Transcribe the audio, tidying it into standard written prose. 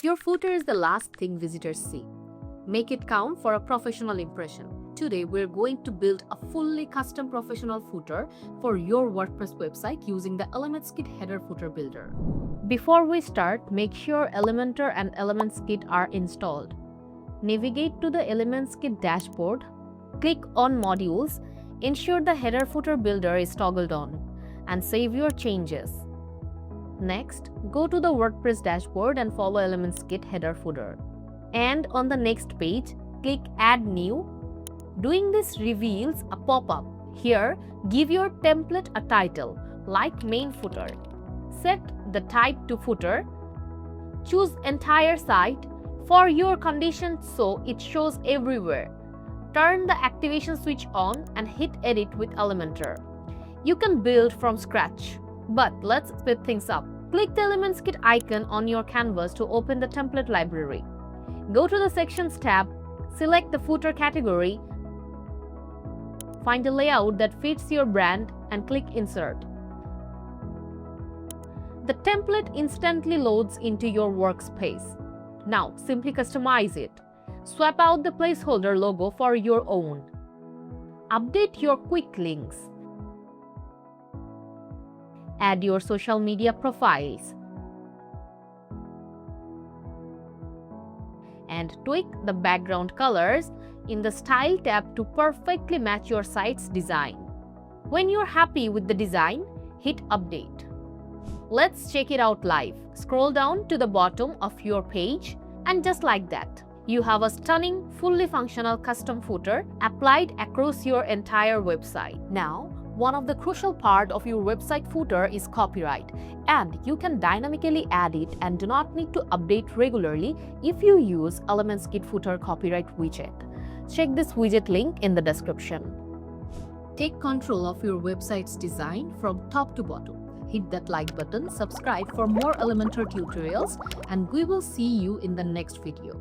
Your footer is the last thing visitors see. Make it count for a professional impression. Today, we're going to build a fully custom professional footer for your WordPress website using the ElementsKit Header Footer Builder. Before we start, make sure Elementor and ElementsKit are installed. Navigate to the ElementsKit dashboard, click on Modules, ensure the Header Footer Builder is toggled on, and save your changes. Next, go to the WordPress dashboard and follow ElementsKit Header Footer. And on the next page, click Add New. Doing this reveals a pop-up. Here, give your template a title, like Main Footer. Set the type to Footer. Choose Entire Site for your condition so it shows everywhere. Turn the activation switch on and hit Edit with Elementor. You can build from scratch, but let's speed things up. Click the ElementsKit icon on your canvas to open the template library. Go to the Sections tab, select the footer category, find a layout that fits your brand, and click Insert. The template instantly loads into your workspace. Now, simply customize it. Swap out the placeholder logo for your own. Update your quick links. Add your social media profiles. And tweak the background colors in the Style tab to perfectly match your site's design. When you're happy with the design, hit Update. Let's check it out live. Scroll down to the bottom of your page, and just like that, you have a stunning, fully functional custom footer applied across your entire website. Now, one of the crucial parts of your website footer is copyright, and you can dynamically add it and do not need to update regularly if you use ElementsKit Footer Copyright widget. Check this widget link in the description. Take control of your website's design from top to bottom. Hit that like button, subscribe for more Elementor tutorials, and we will see you in the next video.